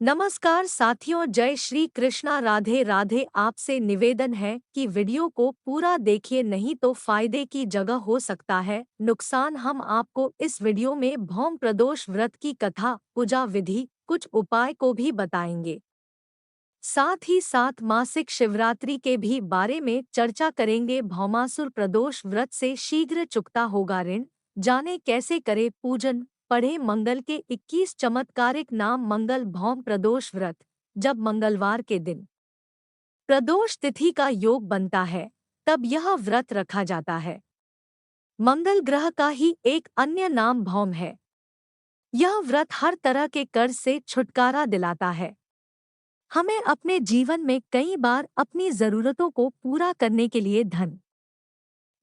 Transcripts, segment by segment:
नमस्कार साथियों, जय श्री कृष्णा, राधे राधे। आपसे निवेदन है कि वीडियो को पूरा देखिए, नहीं तो फायदे की जगह हो सकता है नुकसान। हम आपको इस वीडियो में भौम प्रदोष व्रत की कथा, पूजा विधि, कुछ उपाय को भी बताएंगे। साथ ही साथ मासिक शिवरात्रि के भी बारे में चर्चा करेंगे। भौमासुर प्रदोष व्रत से शीघ्र चुकता होगा ऋण, जाने कैसे करे पूजन। पढ़े मंगल के 21 चमत्कारिक नाम। मंगल भौम प्रदोष व्रत। जब मंगलवार के दिन प्रदोष तिथि का योग बनता है, तब यह व्रत रखा जाता है। मंगल ग्रह का ही एक अन्य नाम भौम है। यह व्रत हर तरह के कर्ज से छुटकारा दिलाता है। हमें अपने जीवन में कई बार अपनी जरूरतों को पूरा करने के लिए धन,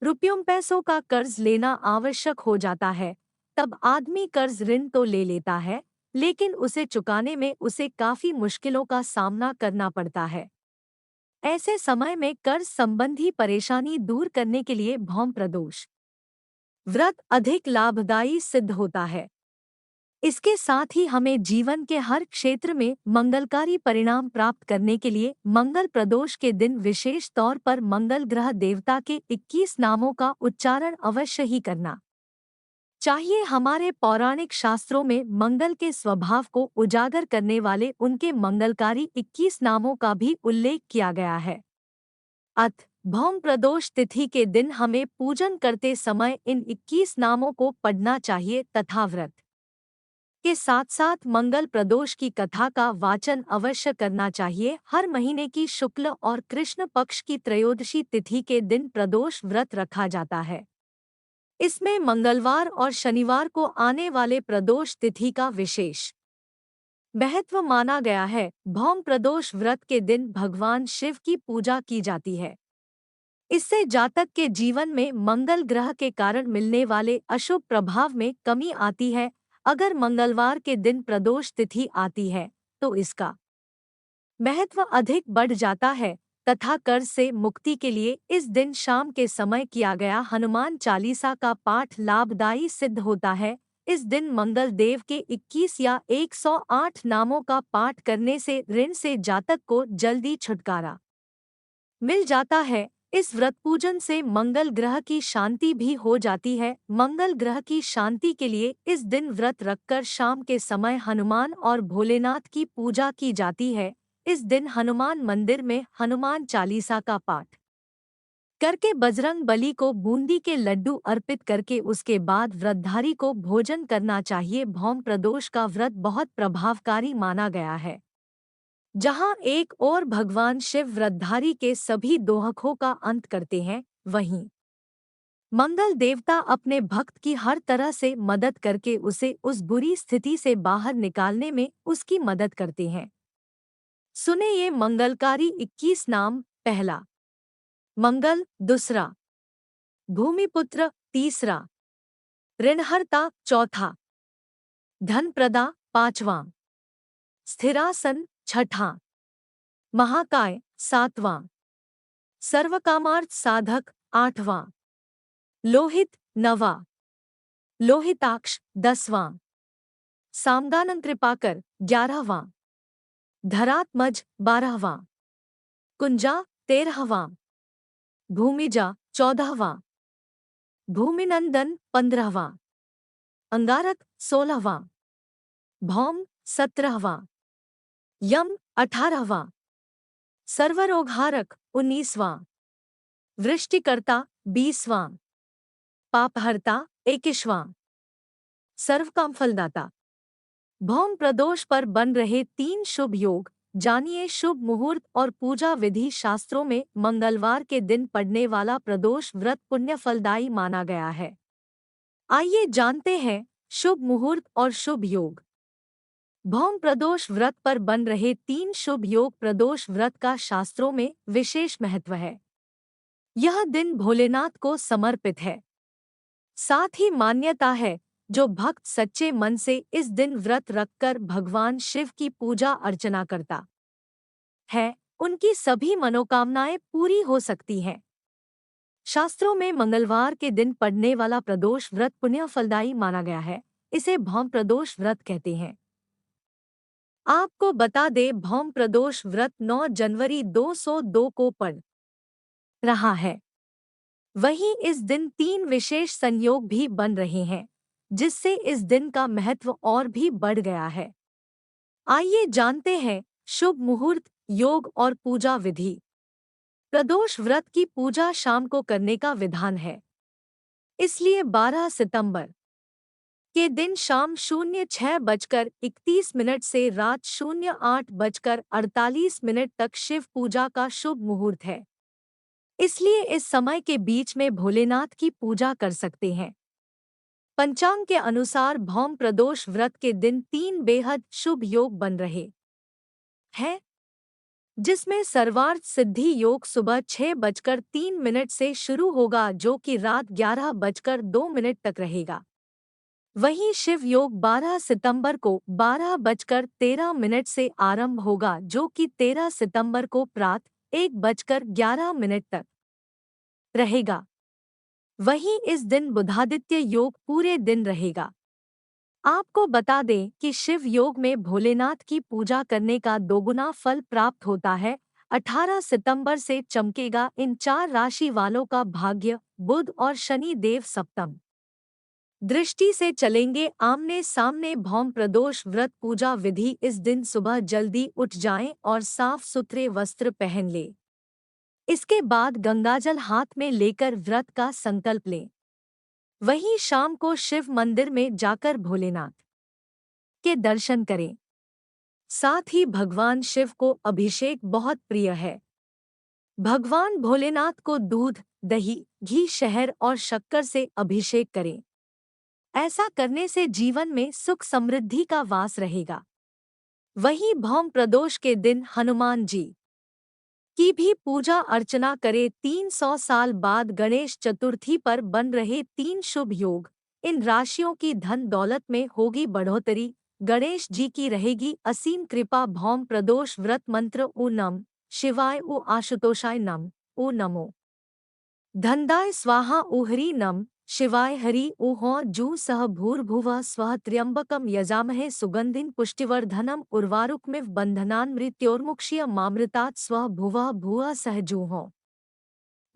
रुपयों, पैसों का कर्ज लेना आवश्यक हो जाता है। तब आदमी कर्ज ऋण तो ले लेता है, लेकिन उसे चुकाने में उसे काफी मुश्किलों का सामना करना पड़ता है। ऐसे समय में कर्ज संबंधी परेशानी दूर करने के लिए भौम प्रदोष व्रत अधिक लाभदायी सिद्ध होता है। इसके साथ ही हमें जीवन के हर क्षेत्र में मंगलकारी परिणाम प्राप्त करने के लिए मंगल प्रदोष के दिन विशेष तौर पर मंगल ग्रह देवता के 21 नामों का उच्चारण अवश्य ही करना चाहिए। हमारे पौराणिक शास्त्रों में मंगल के स्वभाव को उजागर करने वाले उनके मंगलकारी 21 नामों का भी उल्लेख किया गया है। अत भौम प्रदोष तिथि के दिन हमें पूजन करते समय इन 21 नामों को पढ़ना चाहिए तथा व्रत के साथ साथ मंगल प्रदोष की कथा का वाचन अवश्य करना चाहिए। हर महीने की शुक्ल और कृष्ण पक्ष की त्रयोदशी तिथि के दिन प्रदोष व्रत रखा जाता है। इसमें मंगलवार और शनिवार को आने वाले प्रदोष तिथि का विशेष महत्व माना गया है। भौम प्रदोष व्रत के दिन भगवान शिव की पूजा की जाती है। इससे जातक के जीवन में मंगल ग्रह के कारण मिलने वाले अशुभ प्रभाव में कमी आती है। अगर मंगलवार के दिन प्रदोष तिथि आती है, तो इसका महत्व अधिक बढ़ जाता है तथा कर्ज से मुक्ति के लिए इस दिन शाम के समय किया गया हनुमान चालीसा का पाठ लाभदायी सिद्ध होता है। इस दिन मंगल देव के 21 या 108 नामों का पाठ करने से ऋण से जातक को जल्दी छुटकारा मिल जाता है। इस व्रत पूजन से मंगल ग्रह की शांति भी हो जाती है। मंगल ग्रह की शांति के लिए इस दिन व्रत रखकर शाम के समय हनुमान और भोलेनाथ की पूजा की जाती है। इस दिन हनुमान मंदिर में हनुमान चालीसा का पाठ करके बजरंग बली को बूंदी के लड्डू अर्पित करके उसके बाद व्रतधारी को भोजन करना चाहिए। भौम प्रदोष का व्रत बहुत प्रभावकारी माना गया है। जहां एक और भगवान शिव व्रतधारी के सभी दोहकों का अंत करते हैं, वहीं मंगल देवता अपने भक्त की हर तरह से मदद करके उसे उस बुरी स्थिति से बाहर निकालने में उसकी मदद करते हैं। सुने ये मंगलकारी 21 नाम। पहला मंगल, दूसरा भूमिपुत्र, तीसरा ऋणहर्ता, चौथा धनप्रदा, पांचवां स्थिरासन, छठा महाकाय, सातवां सर्वकामार्थ साधक, आठवां लोहित, नवा लोहिताक्ष, 10वां सामगानन कृपाकर, 11वां धरात्मज, 12वां कुंजा, 13वां भूमिजा, 14वां भूमिनंदन, 15वां अंगारक, 16वां भौम, 17वां यम, 18वां सर्वरोगहारक, 19वां वृष्टिकर्ता, 20वां पापहर्ता, 21वां सर्वकाम फलदाता। भौम प्रदोष पर बन रहे 3 शुभ योग जानिए। शुभ मुहूर्त और पूजा विधि। शास्त्रों में मंगलवार के दिन पड़ने वाला प्रदोष व्रत पुण्य फलदायी माना गया है। आइए जानते हैं शुभ मुहूर्त और शुभ योग। भौम प्रदोष व्रत पर बन रहे 3 शुभ योग। प्रदोष व्रत का शास्त्रों में विशेष महत्व है। यह दिन भोलेनाथ को समर्पित है। साथ ही मान्यता है, जो भक्त सच्चे मन से इस दिन व्रत रखकर भगवान शिव की पूजा अर्चना करता है, उनकी सभी मनोकामनाएं पूरी हो सकती हैं। शास्त्रों में मंगलवार के दिन पड़ने वाला प्रदोष व्रत पुण्य फलदायी माना गया है। इसे भौम प्रदोष व्रत कहते हैं। आपको बता दे भौम प्रदोष व्रत 9 जनवरी 202 को पड़ रहा है। वहीं इस दिन 3 विशेष संयोग भी बन रहे हैं, जिससे इस दिन का महत्व और भी बढ़ गया है। आइए जानते हैं शुभ मुहूर्त, योग और पूजा विधि। प्रदोष व्रत की पूजा शाम को करने का विधान है, इसलिए 12 सितंबर के दिन शाम 06:31 से रात 08:48 तक शिव पूजा का शुभ मुहूर्त है। इसलिए इस समय के बीच में भोलेनाथ की पूजा कर सकते हैं। पंचांग के अनुसार भौम प्रदोष व्रत के दिन 3 बेहद शुभ योग बन रहे हैं, जिसमें सर्वार्थ सिद्धि योग सुबह 6:03 से शुरू होगा, जो कि रात 11:02 तक रहेगा। वहीं शिव योग 12 सितंबर को 12:13 से आरंभ होगा, जो कि 13 सितंबर को प्रातः 1:11 तक रहेगा। वहीं इस दिन बुधादित्य योग पूरे दिन रहेगा। आपको बता दें कि शिव योग में भोलेनाथ की पूजा करने का दोगुना फल प्राप्त होता है। 18 सितंबर से चमकेगा इन 4 राशि वालों का भाग्य। बुध और शनि देव सप्तम दृष्टि से चलेंगे आमने सामने। भौम प्रदोष व्रत पूजा विधि। इस दिन सुबह जल्दी उठ जाएं और साफ सुथरे वस्त्र पहन लें। इसके बाद गंगाजल हाथ में लेकर व्रत का संकल्प लें। वहीं शाम को शिव मंदिर में जाकर भोलेनाथ के दर्शन करें। साथ ही भगवान शिव को अभिषेक बहुत प्रिय है। भगवान भोलेनाथ को दूध, दही, घी, शहद और शक्कर से अभिषेक करें। ऐसा करने से जीवन में सुख समृद्धि का वास रहेगा। वहीं भौम प्रदोष के दिन हनुमान जी की भी पूजा अर्चना करें। 300 साल बाद गणेश चतुर्थी पर बन रहे 3 शुभ योग। इन राशियों की धन दौलत में होगी बढ़ोतरी। गणेश जी की रहेगी असीम कृपा। भौम प्रदोष व्रत मंत्र ओ नम शिवाय ओ आशुतोषाय नम ओ नमो धनदाय स्वाहा ओ हरि नम शिवाय हरि ऊहो जू सह भूर्भुवः स्वः त्र्यंबकम यजामहे सुगंधिं पुष्टिवर्धनम उर्वारुकमिव बंधनान् मृत्योर्मुक्षीय मामृतात् स्वः भुवः भुवः सह जूहो।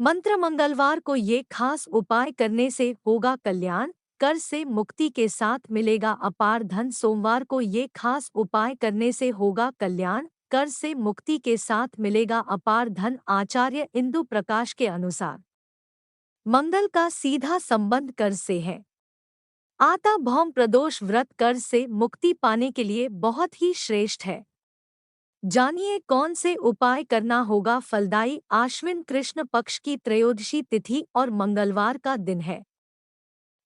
मंत्र मंगलवार को ये खास उपाय करने से होगा कल्याण, कर्ज से मुक्ति के साथ मिलेगा अपार धन। सोमवार को ये खास उपाय करने से होगा कल्याण, कर्ज से मुक्ति के साथ मिलेगा अपार धन। आचार्य इंदु प्रकाश के अनुसार मंगल का सीधा संबंध कर्ज से है। आता भौम प्रदोष व्रत कर्ज से मुक्ति पाने के लिए बहुत ही श्रेष्ठ है। जानिए कौन से उपाय करना होगा। फलदायी आश्विन कृष्ण पक्ष की त्रयोदशी तिथि और मंगलवार का दिन है।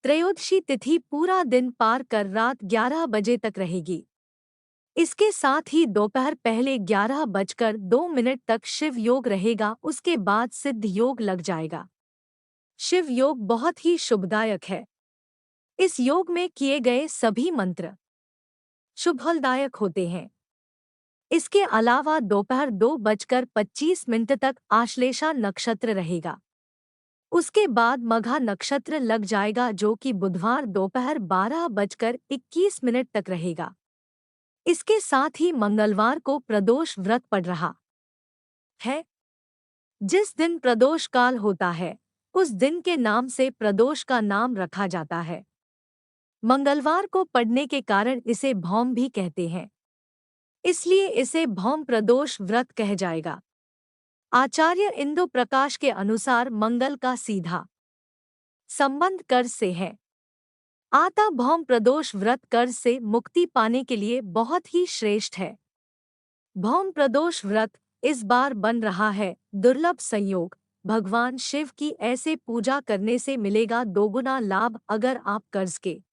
त्रयोदशी तिथि पूरा दिन पार कर रात 11 बजे तक रहेगी। इसके साथ ही दोपहर पहले 11:02 तक शिव योग रहेगा। उसके बाद सिद्ध योग लग जाएगा। शिव योग बहुत ही शुभदायक है। इस योग में किए गए सभी मंत्र शुभफलदायक होते हैं। इसके अलावा दोपहर 2:25 तक आश्लेषा नक्षत्र रहेगा। उसके बाद मघा नक्षत्र लग जाएगा, जो कि बुधवार दोपहर 12:21 तक रहेगा। इसके साथ ही मंगलवार को प्रदोष व्रत पड़ रहा है। जिस दिन प्रदोष काल होता है, उस दिन के नाम से प्रदोष का नाम रखा जाता है। मंगलवार को पड़ने के कारण इसे भौम भी कहते हैं, इसलिए इसे भौम प्रदोष व्रत कह जाएगा। आचार्य इंदु प्रकाश के अनुसार मंगल का सीधा संबंध कर्ज से है। आता भौम प्रदोष व्रत कर्ज से मुक्ति पाने के लिए बहुत ही श्रेष्ठ है। भौम प्रदोष व्रत इस बार बन रहा है दुर्लभ संयोग। भगवान शिव की ऐसे पूजा करने से मिलेगा दोगुना लाभ। अगर आप कर्ज के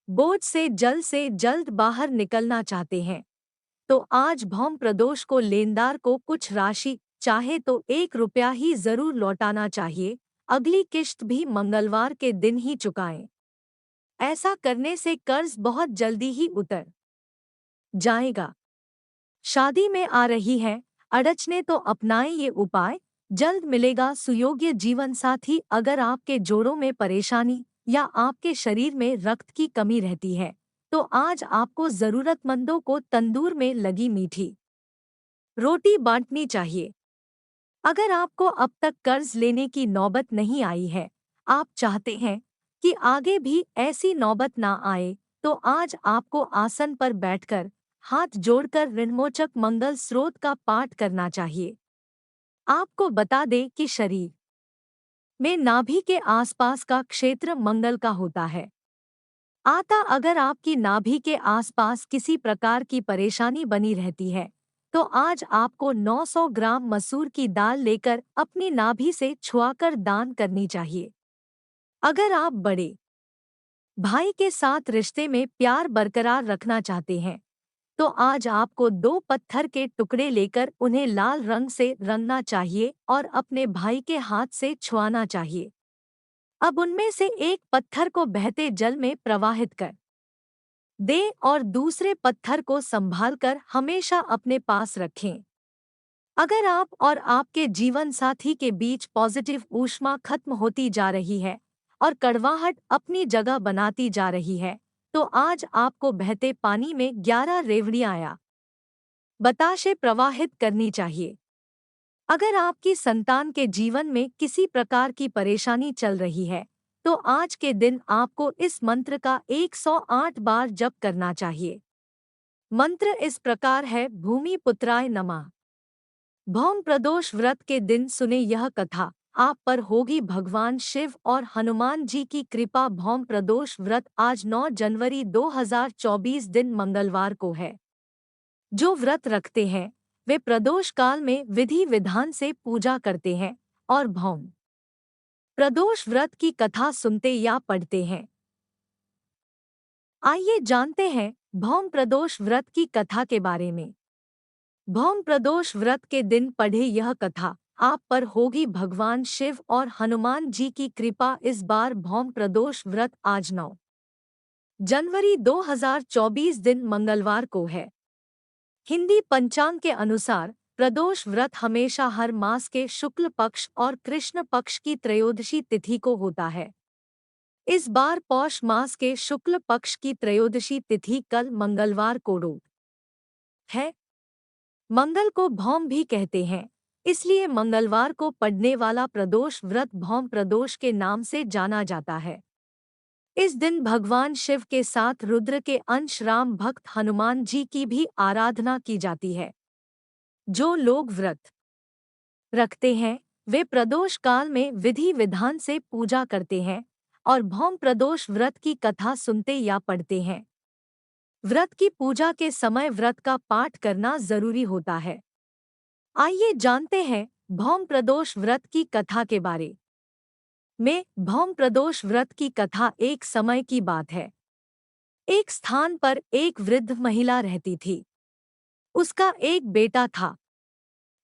बोझ से जल्द बाहर निकलना चाहते हैं, तो आज भौम प्रदोष को लेनदार को कुछ राशि, चाहे तो 1 रुपया ही जरूर लौटाना चाहिए। अगली किश्त भी मंगलवार के दिन ही चुकाएं। ऐसा करने से कर्ज बहुत जल्दी ही उतर जाएगा। शादी में आ रही है अड़चने तो अपनाएं ये उपाय, जल्द मिलेगा सुयोग्य जीवन साथी। अगर आपके जोड़ों में परेशानी या आपके शरीर में रक्त की कमी रहती है, तो आज आपको जरूरतमंदों को तंदूर में लगी मीठी रोटी बांटनी चाहिए। अगर आपको अब तक कर्ज लेने की नौबत नहीं आई है, आप चाहते हैं कि आगे भी ऐसी नौबत ना आए, तो आज आपको आसन पर बैठकर हाथ जोड़कर ऋणमोचक मंगल स्रोत का पाठ करना चाहिए। आपको बता दें कि शरीर में नाभि के आसपास का क्षेत्र मंगल का होता है। अगर आपकी नाभि के आसपास किसी प्रकार की परेशानी बनी रहती है, तो आज आपको 900 ग्राम मसूर की दाल लेकर अपनी नाभि से छुआकर दान करनी चाहिए। अगर आप बड़े भाई के साथ रिश्ते में प्यार बरकरार रखना चाहते हैं, तो आज आपको 2 पत्थर के टुकड़े लेकर उन्हें लाल रंग से रंगना चाहिए और अपने भाई के हाथ से छुआना चाहिए। अब उनमें से एक पत्थर को बहते जल में प्रवाहित कर दें और दूसरे पत्थर को संभालकर हमेशा अपने पास रखें। अगर आप और आपके जीवन साथी के बीच पॉजिटिव ऊष्मा खत्म होती जा रही है और कड़वाहट अपनी जगह बनाती जा रही है, तो आज आपको बहते पानी में 11 रेवड़ियां या बताशे प्रवाहित करनी चाहिए। अगर आपकी संतान के जीवन में किसी प्रकार की परेशानी चल रही है, तो आज के दिन आपको इस मंत्र का 108 बार जप करना चाहिए। मंत्र इस प्रकार है: भूमि पुत्राय नमः। भौम प्रदोष व्रत के दिन सुने यह कथा, आप पर होगी भगवान शिव और हनुमान जी की कृपा। भौम प्रदोष व्रत आज 9 जनवरी 2024 दिन मंगलवार को है। जो व्रत रखते हैं वे प्रदोष काल में विधि विधान से पूजा करते हैं और भौम प्रदोष व्रत की कथा सुनते या पढ़ते हैं। आइए जानते हैं भौम प्रदोष व्रत की कथा के बारे में। भौम प्रदोष व्रत के दिन पढ़े यह कथा, आप पर होगी भगवान शिव और हनुमान जी की कृपा। इस बार भौम प्रदोष व्रत आज 9 जनवरी 2024 दिन मंगलवार को है। हिंदी पंचांग के अनुसार प्रदोष व्रत हमेशा हर मास के शुक्ल पक्ष और कृष्ण पक्ष की त्रयोदशी तिथि को होता है। इस बार पौष मास के शुक्ल पक्ष की त्रयोदशी तिथि कल मंगलवार को है। मंगल को भौम भी कहते हैं, इसलिए मंगलवार को पड़ने वाला प्रदोष व्रत भौम प्रदोष के नाम से जाना जाता है। इस दिन भगवान शिव के साथ रुद्र के अंश राम भक्त हनुमान जी की भी आराधना की जाती है। जो लोग व्रत रखते हैं वे प्रदोष काल में विधि विधान से पूजा करते हैं और भौम प्रदोष व्रत की कथा सुनते या पढ़ते हैं। व्रत की पूजा के समय व्रत का पाठ करना जरूरी होता है। आइए जानते हैं भौम प्रदोष व्रत की कथा के बारे में। भौम प्रदोष व्रत की कथा एक समय की बात है। एक स्थान पर एक वृद्ध महिला रहती थी। उसका एक बेटा था।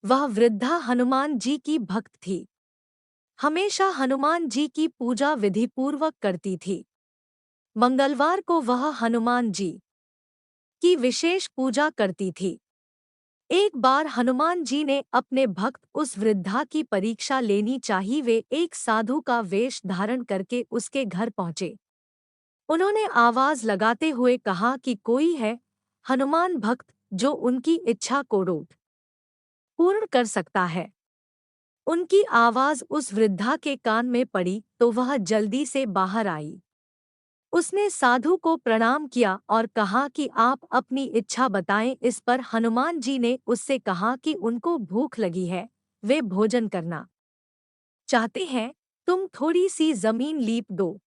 वह वृद्धा हनुमान जी की भक्त थी। हमेशा हनुमान जी की पूजा विधि पूर्वक करती थी। मंगलवार को वह हनुमान जी की विशेष पूजा करती थी। एक बार हनुमान जी ने अपने भक्त उस वृद्धा की परीक्षा लेनी चाहिए। वे एक साधु का वेश धारण करके उसके घर पहुंचे। उन्होंने आवाज लगाते हुए कहा कि कोई है हनुमान भक्त जो उनकी इच्छा को पूर्ण कर सकता है। उनकी आवाज उस वृद्धा के कान में पड़ी तो वह जल्दी से बाहर आई। उसने साधु को प्रणाम किया और कहा कि आप अपनी इच्छा बताएं। इस पर हनुमान जी ने उससे कहा कि उनको भूख लगी है, वे भोजन करना चाहते हैं, तुम थोड़ी सी जमीन लीप दो।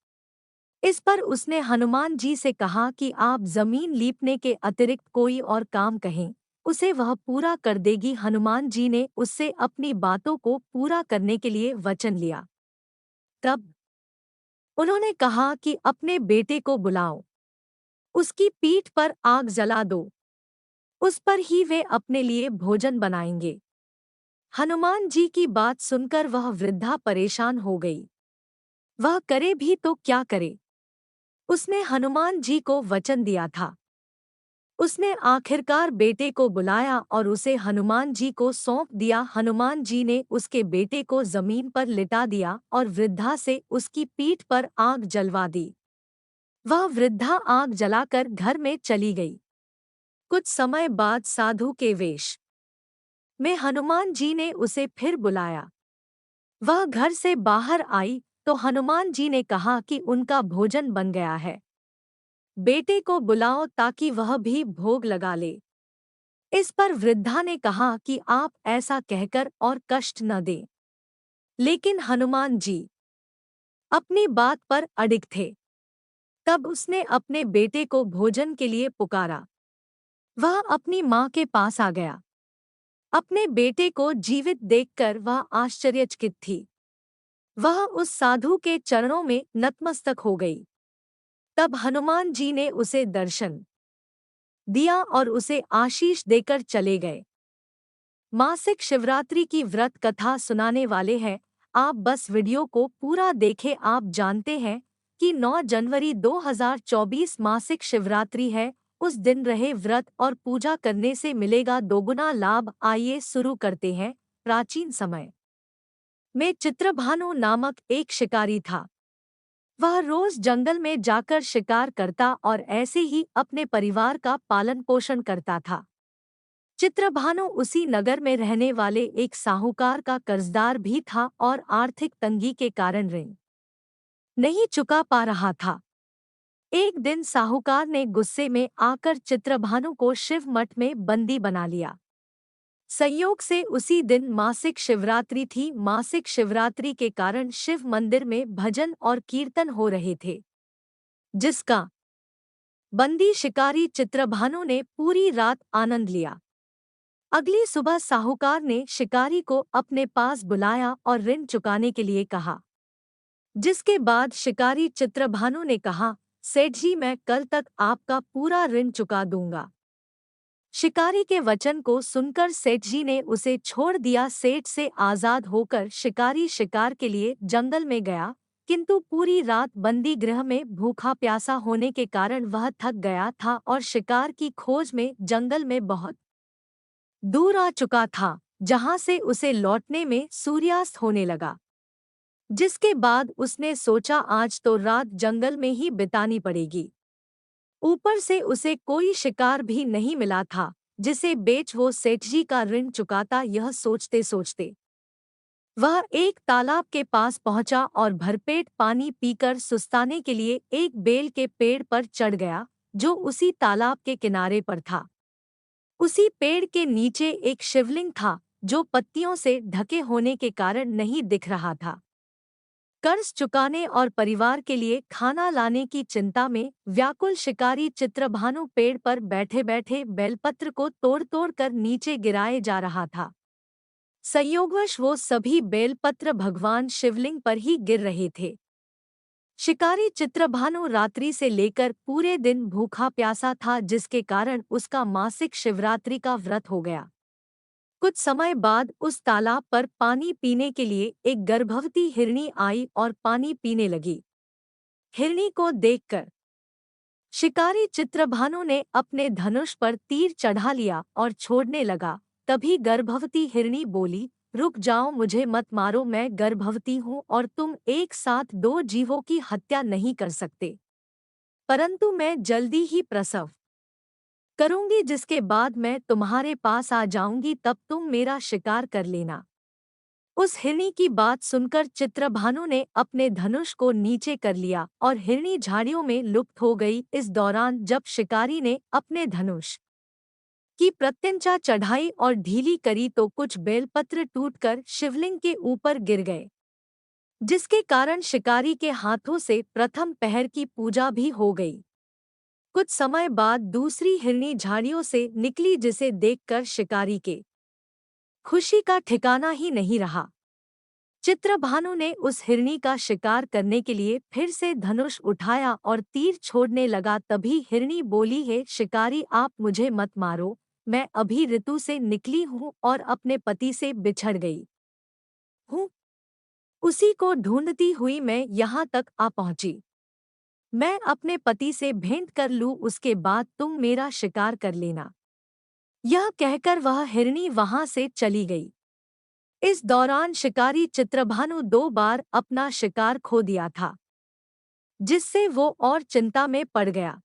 इस पर उसने हनुमान जी से कहा कि आप जमीन लीपने के अतिरिक्त कोई और काम कहें, उसे वह पूरा कर देगी। हनुमान जी ने उससे अपनी बातों को पूरा करने के लिए वचन लिया। तब उन्होंने कहा कि अपने बेटे को बुलाओ, उसकी पीठ पर आग जला दो, उस पर ही वे अपने लिए भोजन बनाएंगे। हनुमान जी की बात सुनकर वह वृद्धा परेशान हो गई। वह करे भी तो क्या करे। उसने हनुमान जी को वचन दिया था। उसने आखिरकार बेटे को बुलाया और उसे हनुमान जी को सौंप दिया। हनुमान जी ने उसके बेटे को जमीन पर लिटा दिया और वृद्धा से उसकी पीठ पर आग जलवा दी। वह वृद्धा आग जलाकर घर में चली गई। कुछ समय बाद साधु के वेश में हनुमान जी ने उसे फिर बुलाया। वह घर से बाहर आई तो हनुमान जी ने कहा कि उनका भोजन बन गया है। बेटे को बुलाओ ताकि वह भी भोग लगा ले। इस पर वृद्धा ने कहा कि आप ऐसा कहकर और कष्ट न दें। लेकिन हनुमान जी अपनी बात पर अडिग थे। तब उसने अपने बेटे को भोजन के लिए पुकारा। वह अपनी माँ के पास आ गया। अपने बेटे को जीवित देखकर वह आश्चर्यचकित थी। वह उस साधु के चरणों में नतमस्तक हो गई। तब हनुमान जी ने उसे दर्शन दिया और उसे आशीष देकर चले गए। मासिक शिवरात्रि की व्रत कथा सुनाने वाले हैं। आप बस वीडियो को पूरा देखें। आप जानते हैं कि 9 जनवरी 2024 मासिक शिवरात्रि है। उस दिन रहे व्रत और पूजा करने से मिलेगा दोगुना लाभ। आइए शुरू करते हैं। प्राचीन समय में चित्रभानु नामक एक शिकारी था। वह रोज जंगल में जाकर शिकार करता और ऐसे ही अपने परिवार का पालन पोषण करता था। चित्रभानु उसी नगर में रहने वाले एक साहूकार का कर्जदार भी था और आर्थिक तंगी के कारण ऋण नहीं चुका पा रहा था। एक दिन साहूकार ने गुस्से में आकर चित्रभानु को शिव मठ में बंदी बना लिया। संयोग से उसी दिन मासिक शिवरात्रि थी। मासिक शिवरात्रि के कारण शिव मंदिर में भजन और कीर्तन हो रहे थे, जिसका बंदी शिकारी चित्रभानु ने पूरी रात आनंद लिया। अगली सुबह साहूकार ने शिकारी को अपने पास बुलाया और ऋण चुकाने के लिए कहा। जिसके बाद शिकारी चित्रभानु ने कहा, सेठ जी, मैं कल तक आपका पूरा ऋण चुका दूंगा। शिकारी के वचन को सुनकर सेठ जी ने उसे छोड़ दिया। सेठ से आजाद होकर शिकारी शिकार के लिए जंगल में गया, किंतु पूरी रात बंदी गृह में भूखा प्यासा होने के कारण वह थक गया था और शिकार की खोज में जंगल में बहुत दूर आ चुका था, जहां से उसे लौटने में सूर्यास्त होने लगा। जिसके बाद उसने सोचा आज तो रात जंगल में ही बितानी पड़ेगी। ऊपर से उसे कोई शिकार भी नहीं मिला था जिसे बेच वो सेठ जी का ऋण चुकाता। यह सोचते सोचते वह एक तालाब के पास पहुंचा और भरपेट पानी पीकर सुस्ताने के लिए एक बेल के पेड़ पर चढ़ गया, जो उसी तालाब के किनारे पर था। उसी पेड़ के नीचे एक शिवलिंग था, जो पत्तियों से ढके होने के कारण नहीं दिख रहा था। कर्ज चुकाने और परिवार के लिए खाना लाने की चिंता में व्याकुल शिकारी चित्रभानु पेड़ पर बैठे बैठे बेलपत्र को तोड़ तोड़ कर नीचे गिराए जा रहा था। संयोगवश वो सभी बेलपत्र भगवान शिवलिंग पर ही गिर रहे थे। शिकारी चित्रभानु रात्रि से लेकर पूरे दिन भूखा प्यासा था, जिसके कारण उसका मासिक शिवरात्रि का व्रत हो गया। कुछ समय बाद उस तालाब पर पानी पीने के लिए एक गर्भवती हिरनी आई और पानी पीने लगी। हिरनी को देखकर शिकारी चित्रभानु ने अपने धनुष पर तीर चढ़ा लिया और छोड़ने लगा। तभी गर्भवती हिरनी बोली, रुक जाओ, मुझे मत मारो, मैं गर्भवती हूँ और तुम एक साथ दो जीवों की हत्या नहीं कर सकते। परंतु मैं जल्दी ही प्रसव करूंगी, जिसके बाद मैं तुम्हारे पास आ जाऊंगी, तब तुम मेरा शिकार कर लेना। उस हिरनी की बात सुनकर चित्रभानु ने अपने धनुष को नीचे कर लिया और हिरनी झाड़ियों में लुप्त हो गई। इस दौरान जब शिकारी ने अपने धनुष की प्रत्यंचा चढ़ाई और ढीली करी तो कुछ बेलपत्र टूटकर शिवलिंग के ऊपर गिर गए, जिसके कारण शिकारी के हाथों से प्रथम पहर की पूजा भी हो गई। कुछ समय बाद दूसरी हिरनी झाड़ियों से निकली, जिसे देखकर शिकारी के खुशी का ठिकाना ही नहीं रहा। चित्रभानु ने उस हिरनी का शिकार करने के लिए फिर से धनुष उठाया और तीर छोड़ने लगा। तभी हिरनी बोली, है शिकारी, आप मुझे मत मारो, मैं अभी ऋतु से निकली हूँ और अपने पति से बिछड़ गई हूँ। उसी को ढूंढती हुई मैं यहाँ तक आ पहुंची। मैं अपने पति से भेंट कर लूँ, उसके बाद तुम मेरा शिकार कर लेना। यह कहकर वह हिरनी वहां से चली गई। इस दौरान शिकारी चित्रभानु 2 बार अपना शिकार खो दिया था। जिससे वो और चिंता में पड़ गया।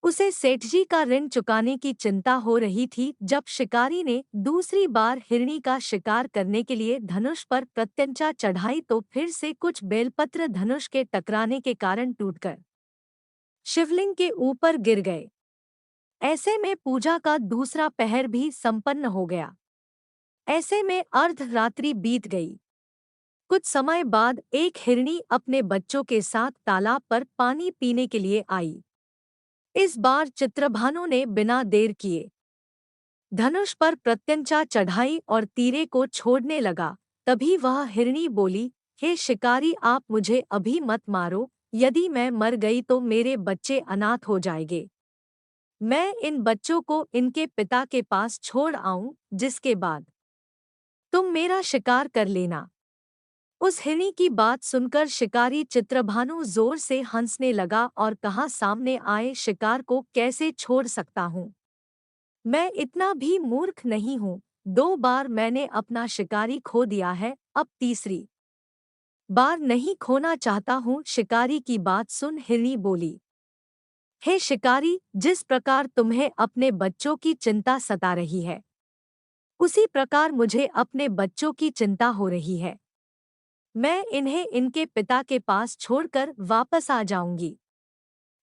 उसे सेठजी का ऋण चुकाने की चिंता हो रही थी जब शिकारी ने दूसरी बार हिरणी का शिकार करने के लिए धनुष पर प्रत्यंचा चढ़ाई तो फिर से कुछ बेलपत्र धनुष के टकराने के कारण टूटकर शिवलिंग के ऊपर गिर गए। ऐसे में पूजा का दूसरा पहर भी संपन्न हो गया। ऐसे में अर्धरात्रि बीत गई। कुछ समय बाद एक हिरणी अपने बच्चों के साथ तालाब पर पानी पीने के लिए आई। इस बार चित्रभानु ने बिना देर किए धनुष पर प्रत्यंचा चढ़ाई और तीरे को छोड़ने लगा। तभी वह हिरणी बोली, हे शिकारी, आप मुझे अभी मत मारो। यदि मैं मर गई तो मेरे बच्चे अनाथ हो जाएंगे। मैं इन बच्चों को इनके पिता के पास छोड़ आऊं, जिसके बाद तुम मेरा शिकार कर लेना। उस हिरणी की बात सुनकर शिकारी चित्रभानु जोर से हंसने लगा और कहा, सामने आए शिकार को कैसे छोड़ सकता हूँ। मैं इतना भी मूर्ख नहीं हूँ। 2 बार मैंने अपना शिकारी खो दिया है, अब तीसरी बार नहीं खोना चाहता हूँ। शिकारी की बात सुन हिरणी बोली, हे शिकारी, जिस प्रकार तुम्हें अपने बच्चों की चिंता सता रही है, उसी प्रकार मुझे अपने बच्चों की चिंता हो रही है। मैं इन्हें इनके पिता के पास छोड़कर वापस आ जाऊंगी,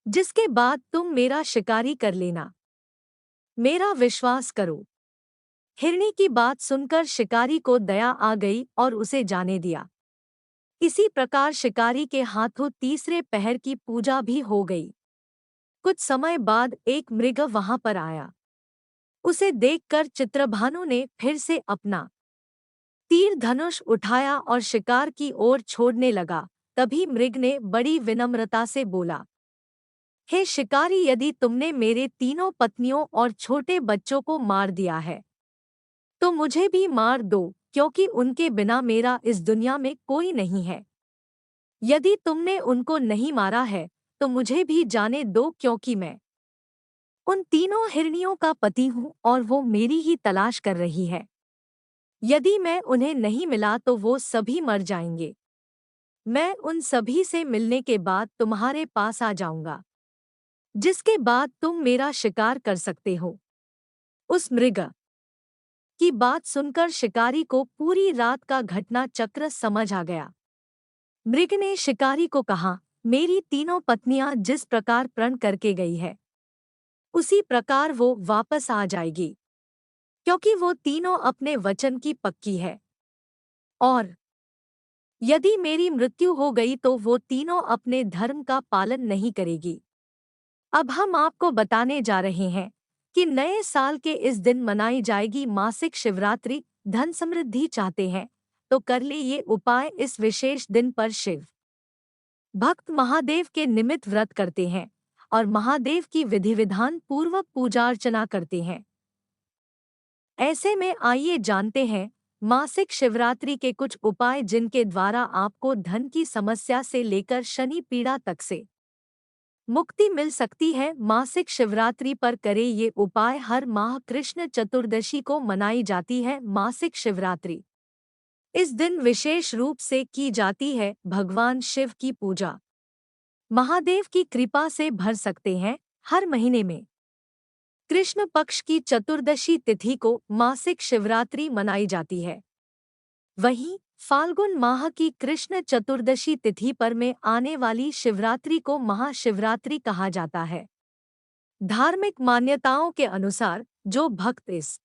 जिसके बाद तुम मेरा शिकारी कर लेना। मेरा विश्वास करो। हिरणी की बात सुनकर शिकारी को दया आ गई और उसे जाने दिया। इसी प्रकार शिकारी के हाथों तीसरे पहर की पूजा भी हो गई। कुछ समय बाद एक मृग वहां पर आया। उसे देखकर चित्रभानु ने फिर से अपना तीर धनुष उठाया और शिकार की ओर छोड़ने लगा। तभी मृग ने बड़ी विनम्रता से बोला, हे शिकारी, यदि तुमने मेरे तीनों पत्नियों और छोटे बच्चों को मार दिया है तो मुझे भी मार दो, क्योंकि उनके बिना मेरा इस दुनिया में कोई नहीं है। यदि तुमने उनको नहीं मारा है तो मुझे भी जाने दो, क्योंकि मैं उन तीनों हिरनियों का पति हूँ और वो मेरी ही तलाश कर रही है। यदि मैं उन्हें नहीं मिला तो वो सभी मर जाएंगे। मैं उन सभी से मिलने के बाद तुम्हारे पास आ जाऊंगा, जिसके बाद तुम मेरा शिकार कर सकते हो। उस मृग की बात सुनकर शिकारी को पूरी रात का घटना चक्र समझ आ गया। मृग ने शिकारी को कहा, मेरी तीनों पत्नियां जिस प्रकार प्रण करके गई है, उसी प्रकार वो वापस आ जाएगी, क्योंकि वो तीनों अपने वचन की पक्की है। और यदि मेरी मृत्यु हो गई तो वो तीनों अपने धर्म का पालन नहीं करेगी। अब हम आपको बताने जा रहे हैं कि नए साल के इस दिन मनाई जाएगी मासिक शिवरात्रि। धन समृद्धि चाहते हैं तो कर ले ये उपाय। इस विशेष दिन पर शिव भक्त महादेव के निमित्त व्रत करते हैं और महादेव की विधि विधान पूर्वक पूजा अर्चना करते हैं। ऐसे में आइए जानते हैं मासिक शिवरात्रि के कुछ उपाय, जिनके द्वारा आपको धन की समस्या से लेकर शनि पीड़ा तक से मुक्ति मिल सकती है। मासिक शिवरात्रि पर करें ये उपाय। हर माह कृष्ण चतुर्दशी को मनाई जाती है मासिक शिवरात्रि। इस दिन विशेष रूप से की जाती है भगवान शिव की पूजा। महादेव की कृपा से भर सकते हैं। हर महीने में कृष्ण पक्ष की चतुर्दशी तिथि को मासिक शिवरात्रि मनाई जाती है। वहीं फाल्गुन माह की कृष्ण चतुर्दशी तिथि पर में आने वाली शिवरात्रि को महाशिवरात्रि कहा जाता है। धार्मिक मान्यताओं के अनुसार जो भक्त इस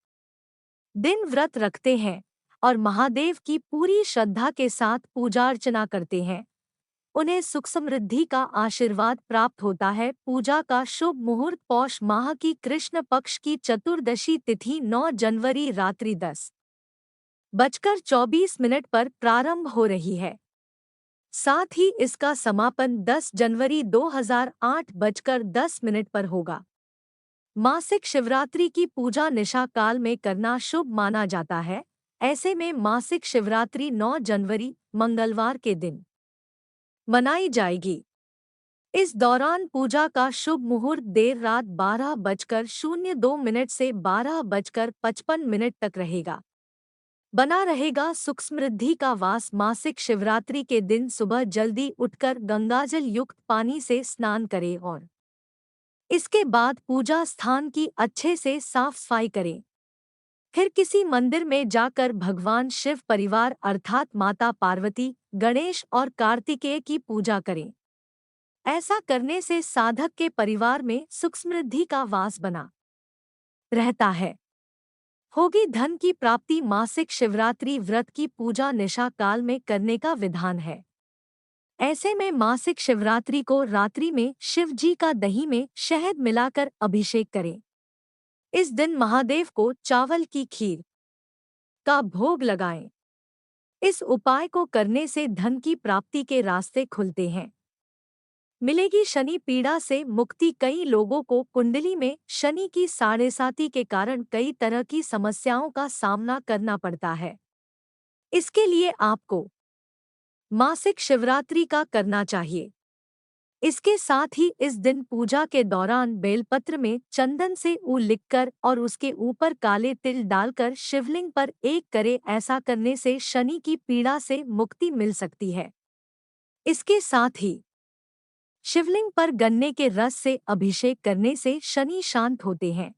दिन व्रत रखते हैं और महादेव की पूरी श्रद्धा के साथ पूजा अर्चना करते हैं, उन्हें सुख समृद्धि का आशीर्वाद प्राप्त होता है। पूजा का शुभ मुहूर्त पौष माह की कृष्ण पक्ष की चतुर्दशी तिथि 9 जनवरी रात्रि 10:24 पर प्रारंभ हो रही है। साथ ही इसका समापन 10 जनवरी 2008 10:10 पर होगा। मासिक शिवरात्रि की पूजा निशा काल में करना शुभ माना जाता है। ऐसे में मासिक शिवरात्रि 9 जनवरी मंगलवार के दिन मनाई जाएगी। इस दौरान पूजा का शुभ मुहूर्त देर रात 12:02 से 12:55 तक रहेगा। बना रहेगा सुख समृद्धि का वास। मासिक शिवरात्रि के दिन सुबह जल्दी उठकर गंगाजल युक्त पानी से स्नान करें और इसके बाद पूजा स्थान की अच्छे से साफ सफाई करें। फिर किसी मंदिर में जाकर भगवान शिव परिवार अर्थात माता पार्वती, गणेश और कार्तिकेय की पूजा करें। ऐसा करने से साधक के परिवार में सुख समृद्धि का वास बना रहता है। होगी धन की प्राप्ति। मासिक शिवरात्रि व्रत की पूजा निशा काल में करने का विधान है। ऐसे में मासिक शिवरात्रि को रात्रि में शिव जी का दही में शहद मिलाकर अभिषेक करें। इस दिन महादेव को चावल की खीर का भोग लगाएं। इस उपाय को करने से धन की प्राप्ति के रास्ते खुलते हैं। मिलेगी शनि पीड़ा से मुक्ति। कई लोगों को कुंडली में शनि की साढ़ेसाती के कारण कई तरह की समस्याओं का सामना करना पड़ता है। इसके लिए आपको मासिक शिवरात्रि का करना चाहिए। इसके साथ ही इस दिन पूजा के दौरान बेलपत्र में चंदन से ऊ लिखकर और उसके ऊपर काले तिल डालकर शिवलिंग पर एक करे। ऐसा करने से शनि की पीड़ा से मुक्ति मिल सकती है। इसके साथ ही शिवलिंग पर गन्ने के रस से अभिषेक करने से शनि शांत होते हैं।